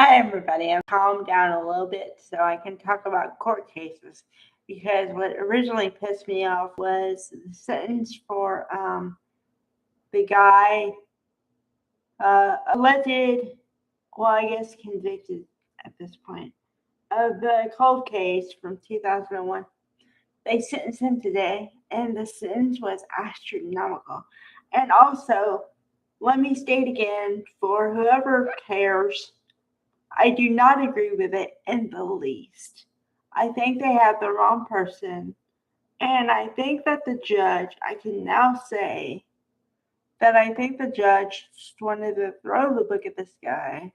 Hi, everybody. I'm calm down a little bit so I can talk about court cases because what originally pissed me off was the sentence for the guy alleged, well, I guess convicted at this point, of the cold case from 2001. They sentenced him today, and the sentence was astronomical. And also, let me state again for whoever cares, I do not agree with it in the least. I think they have the wrong person. And I think that the judge, I can now say that I think the judge just wanted to throw the book at this guy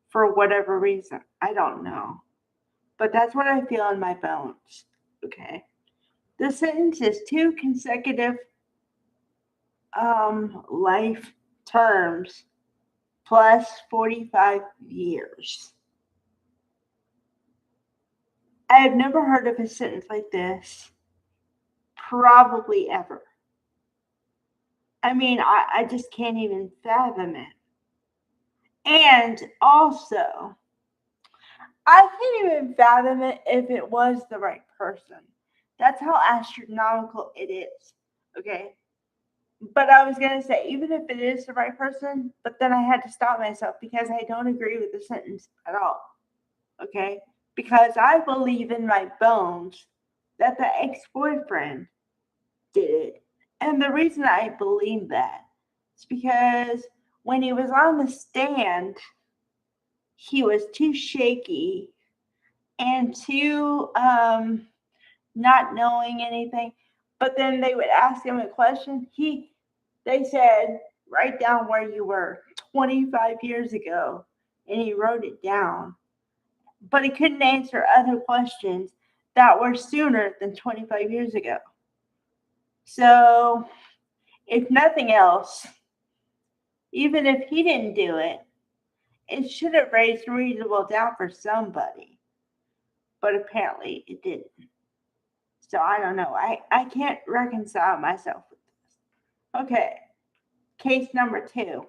for whatever reason. I don't know. But that's what I feel in my bones. Okay. The sentence is 2 consecutive life terms plus 45 years. I have never heard of a sentence like this, probably ever. I mean, I just can't even fathom it. And also, I can't even fathom it if it was the right person. That's how astronomical it is. Okay. But I was going to say, even if it is the right person, but then I had to stop myself because I don't agree with the sentence at all. Okay. Because I believe in my bones that the ex boyfriend did it. And the reason I believe that is because when he was on the stand, he was too shaky and too not knowing anything. But then they would ask him a question. They said, write down where you were 25 years ago, and he wrote it down. But he couldn't answer other questions that were sooner than 25 years ago. So, if nothing else, even if he didn't do it, it should have raised reasonable doubt for somebody. But apparently it didn't. So I don't know. I can't reconcile myself with this. Okay, case number 2,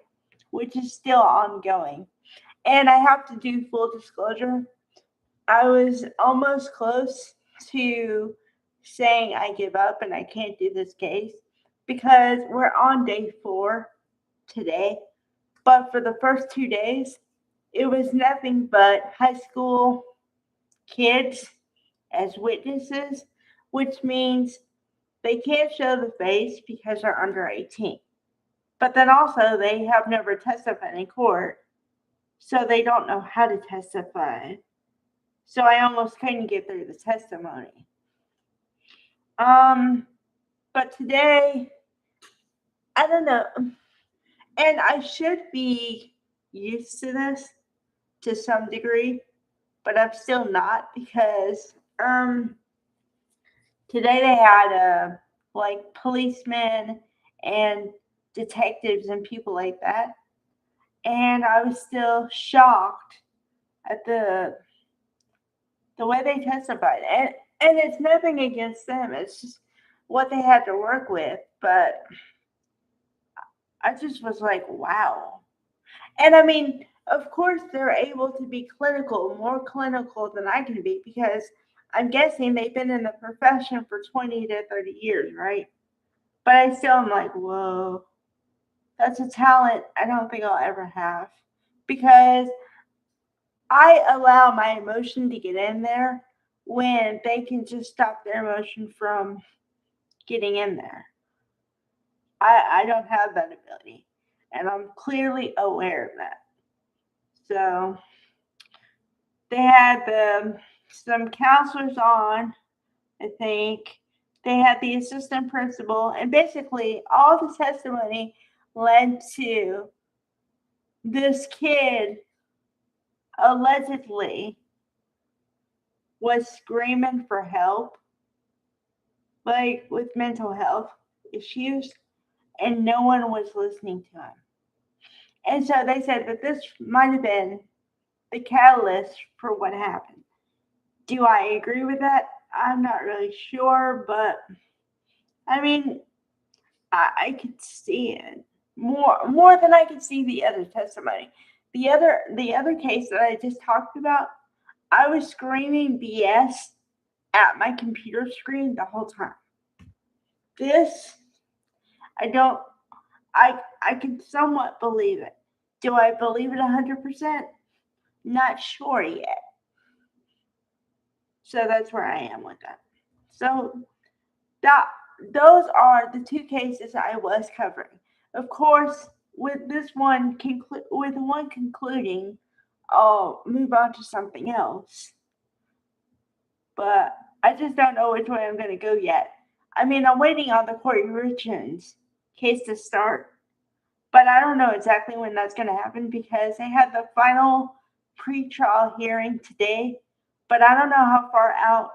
which is still ongoing. And I have to do full disclosure. I was almost close to saying I give up and I can't do this case because we're on day 4 today. But for the first 2 days, it was nothing but high school kids as witnesses, which means they can't show the face because they're under 18. But then also, they have never testified in court, so they don't know how to testify. So I almost couldn't get through the testimony. But today, I don't know. And I should be used to this to some degree, but I'm still not because today they had like policemen and detectives and people like that, and I was still shocked at the way they testified. And it's nothing against them; it's just what they had to work with. But I just was like, wow. And I mean, of course, they're able to be clinical, more clinical than I can be, because I'm guessing they've been in the profession for 20 to 30 years, right? But I still am like, whoa, that's a talent I don't think I'll ever have because I allow my emotion to get in there when they can just stop their emotion from getting in there. I don't have that ability, and I'm clearly aware of that. So they had some counselors on, I think. They had the assistant principal, and basically all the testimony led to this kid allegedly was screaming for help, like with mental health issues, and no one was listening to him. And so they said that this might have been the catalyst for what happened. Do I agree with that? I'm not really sure, but I mean, I could see it more than I could see the other testimony The other case that I just talked about, I was screaming BS at my computer screen the whole time. This, I don't, I can somewhat believe it. Do I believe it 100%? Not sure yet. So that's where I am with that. So those are the two cases I was covering. Of course, with one concluding, I'll move on to something else. But I just don't know which way I'm going to go yet. I mean, I'm waiting on the Corey Richards case to start, but I don't know exactly when that's going to happen because they had the final pre-trial hearing today, but I don't know how far out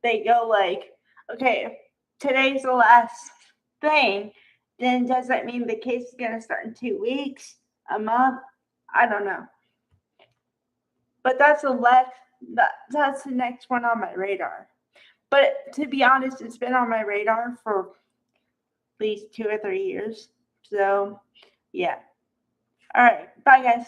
they go. Like, okay, if today's the last thing, then does that mean the case is going to start in 2 weeks, a month? I don't know. But that's the next one on my radar. But to be honest, it's been on my radar for at least 2 or 3 years. So, yeah. All right. Bye, guys.